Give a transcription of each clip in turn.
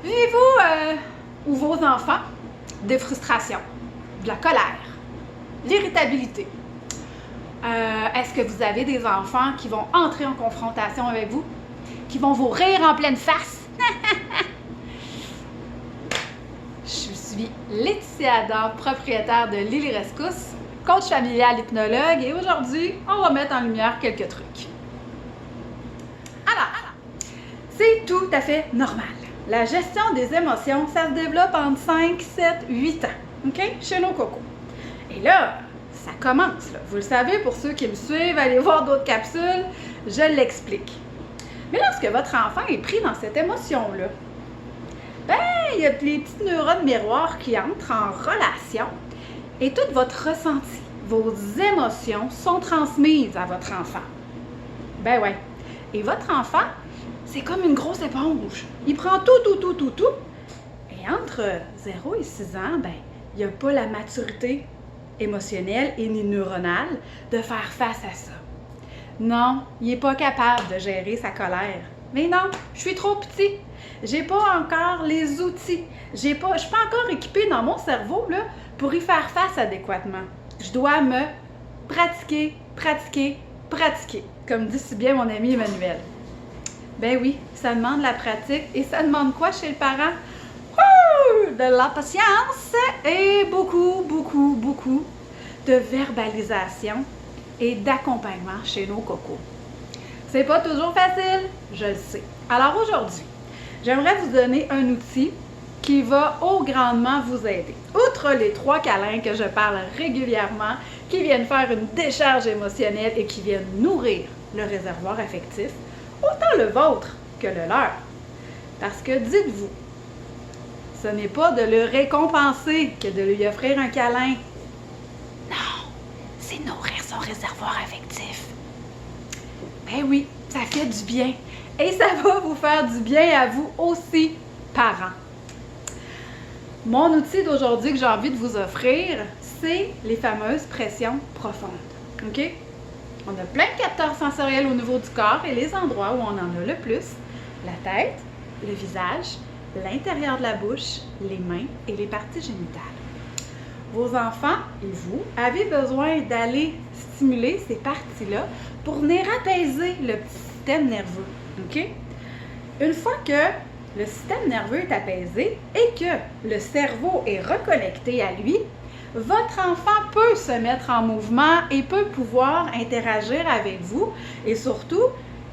Vivez-vous ou vos enfants des frustrations, de la colère, l'irritabilité? Est-ce que vous avez des enfants qui vont entrer en confrontation avec vous, qui vont vous rire en pleine face? Je suis Laetitia Adam, propriétaire de Lily Rescousse, coach familial hypnologue, et aujourd'hui, on va mettre en lumière quelques trucs. Alors, c'est tout à fait normal. La gestion des émotions, ça se développe entre 5, 7, 8 ans, OK? Chez nos cocos. Et là, ça commence, là. Vous le savez, pour ceux qui me suivent, allez voir d'autres capsules, je l'explique. Mais lorsque votre enfant est pris dans cette émotion-là, ben, il y a les petits neurones miroirs qui entrent en relation et tout votre ressenti, vos émotions sont transmises à votre enfant. Ben ouais. Et votre enfant, c'est comme une grosse éponge. Il prend tout. Et entre 0 et 6 ans, ben, il n'y a pas la maturité émotionnelle et ni neuronale de faire face à ça. Non, il n'est pas capable de gérer sa colère. Mais non, je suis trop petit. J'ai pas encore les outils. Je suis pas encore équipée dans mon cerveau là, pour y faire face adéquatement. Je dois me pratiquer, comme dit si bien mon ami Emmanuel. Ben oui, ça demande la pratique. Et ça demande quoi chez le parent? De la patience et beaucoup de verbalisation et d'accompagnement chez nos cocos. C'est pas toujours facile, je le sais. Alors aujourd'hui, j'aimerais vous donner un outil qui va grandement vous aider. Outre les 3 câlins que je parle régulièrement, qui viennent faire une décharge émotionnelle et qui viennent nourrir le réservoir affectif, autant le vôtre que le leur. Parce que dites-vous, ce n'est pas de le récompenser que de lui offrir un câlin. Non, c'est nourrir son réservoir affectif. Ben oui, ça fait du bien. Et ça va vous faire du bien à vous aussi, parents. Mon outil d'aujourd'hui que j'ai envie de vous offrir, c'est les fameuses pressions profondes. OK? On a plein de capteurs sensoriels au niveau du corps et les endroits où on en a le plus, la tête, le visage, l'intérieur de la bouche, les mains et les parties génitales. Vos enfants et vous avez besoin d'aller stimuler ces parties-là pour venir apaiser le petit système nerveux. OK? Une fois que le système nerveux est apaisé et que le cerveau est reconnecté à lui, votre enfant peut se mettre en mouvement et peut pouvoir interagir avec vous. Et surtout,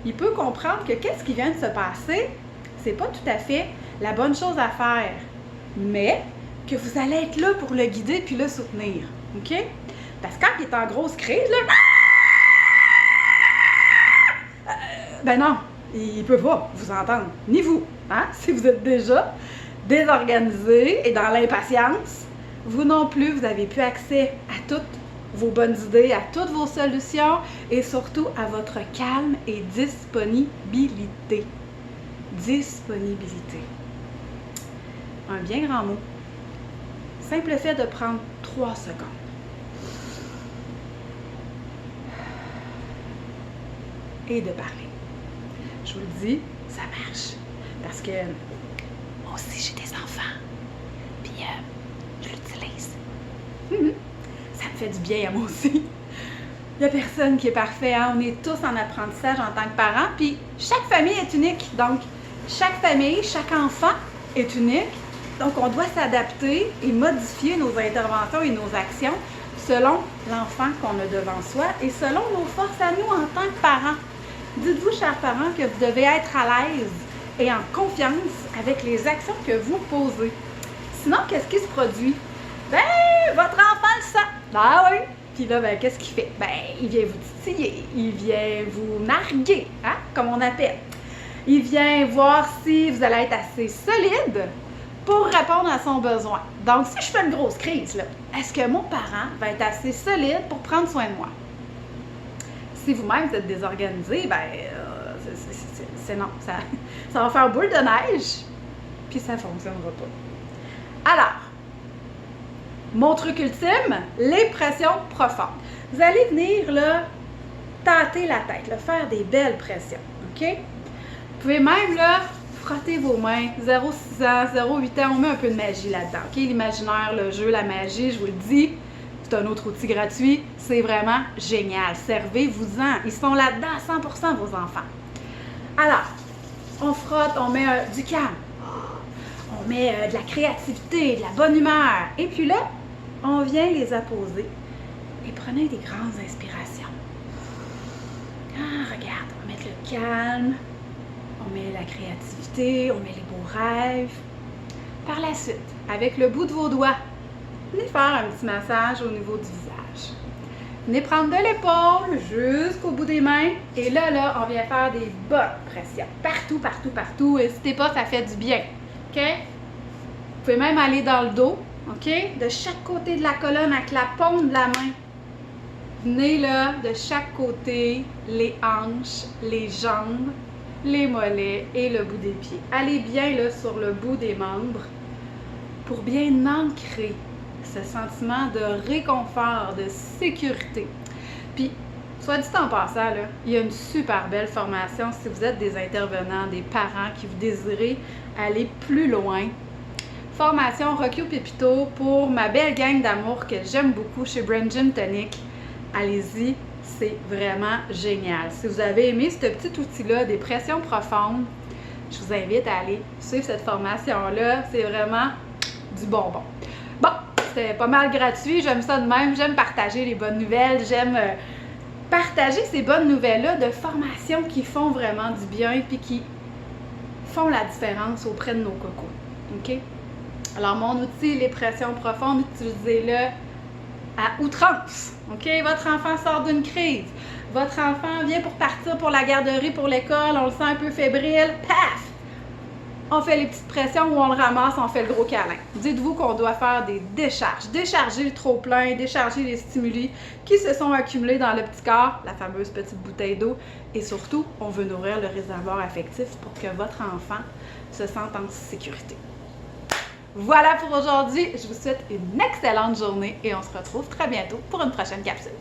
il peut comprendre que qu'est-ce qui vient de se passer, c'est pas tout à fait la bonne chose à faire, mais que vous allez être là pour le guider puis le soutenir. OK? Parce que quand il est en grosse crise, là, ben non, il peut pas vous entendre, ni vous. Hein? Si vous êtes déjà désorganisé et dans l'impatience, vous non plus, vous n'avez plus accès à toutes vos bonnes idées, à toutes vos solutions et surtout à votre calme et disponibilité. Disponibilité. Un bien grand mot. Simple fait de prendre 3 secondes. Et de parler. Je vous le dis, ça marche. Parce que moi aussi, j'ai des enfants. Puis, je l'utilise. Ça me fait du bien à moi aussi. Il n'y a personne qui est parfait. Hein? On est tous en apprentissage en tant que parents. Puis, chaque famille est unique. Donc, chaque famille, chaque enfant est unique. Donc, on doit s'adapter et modifier nos interventions et nos actions selon l'enfant qu'on a devant soi et selon nos forces à nous en tant que parents. Dites-vous, chers parents, que vous devez être à l'aise et en confiance avec les actions que vous posez. Sinon, qu'est-ce qui se produit? Ben, votre enfant le sent. Ah oui! Puis là, ben, qu'est-ce qu'il fait? Ben, il vient vous titiller, il vient vous narguer, hein, comme on appelle. Il vient voir si vous allez être assez solide pour répondre à son besoin. Donc, si je fais une grosse crise, là, est-ce que mon parent va être assez solide pour prendre soin de moi? Si vous-même vous êtes désorganisé, ben, c'est non. Ça va faire boule de neige, puis ça ne fonctionnera pas. Alors, mon truc ultime, les pressions profondes. Vous allez venir, là, tâter la tête, là, faire des belles pressions, OK? Vous pouvez même, là, frottez vos mains. 0,6 ans, 0,8 ans, on met un peu de magie là-dedans. OK? L'imaginaire, le jeu, la magie, je vous le dis, c'est un autre outil gratuit. C'est vraiment génial. Servez-vous-en. Ils sont là-dedans à 100% vos enfants. Alors, on frotte, on met du calme. On met de la créativité, de la bonne humeur. Et puis là, on vient les apposer. Et prenez des grandes inspirations. Ah, regarde, on va mettre le calme. On met la créativité, on met les beaux rêves. Par la suite, avec le bout de vos doigts, venez faire un petit massage au niveau du visage. Venez prendre de l'épaule jusqu'au bout des mains. Et là, on vient faire des bonnes pressions. Partout, partout, partout. N'hésitez pas, ça fait du bien. OK? Vous pouvez même aller dans le dos. OK? De chaque côté de la colonne avec la paume de la main. Venez là, de chaque côté, les hanches, les jambes, les mollets et le bout des pieds. Allez bien là sur le bout des membres pour bien ancrer ce sentiment de réconfort, de sécurité. Puis, soit dit en passant, là, il y a une super belle formation si vous êtes des intervenants, des parents qui vous désirez aller plus loin. Formation Rocky au Pépito pour ma belle gang d'amour que j'aime beaucoup chez Brain Gym Tonic. Allez-y, c'est vraiment génial. Si vous avez aimé ce petit outil-là, des pressions profondes, je vous invite à aller suivre cette formation-là. C'est vraiment du bonbon. Bon, c'était pas mal gratuit. J'aime ça de même. J'aime partager les bonnes nouvelles. J'aime partager ces bonnes nouvelles-là de formations qui font vraiment du bien et qui font la différence auprès de nos cocos. OK? Alors, mon outil, les pressions profondes, utilisez-le à outrance. OK? Votre enfant sort d'une crise. Votre enfant vient pour partir pour la garderie, pour l'école. On le sent un peu fébrile. Paf! On fait les petites pressions ou on le ramasse, on fait le gros câlin. Dites-vous qu'on doit faire des décharges. Décharger le trop-plein, décharger les stimuli qui se sont accumulés dans le petit corps, la fameuse petite bouteille d'eau. Et surtout, on veut nourrir le réservoir affectif pour que votre enfant se sente en sécurité. Voilà pour aujourd'hui. Je vous souhaite une excellente journée et on se retrouve très bientôt pour une prochaine capsule.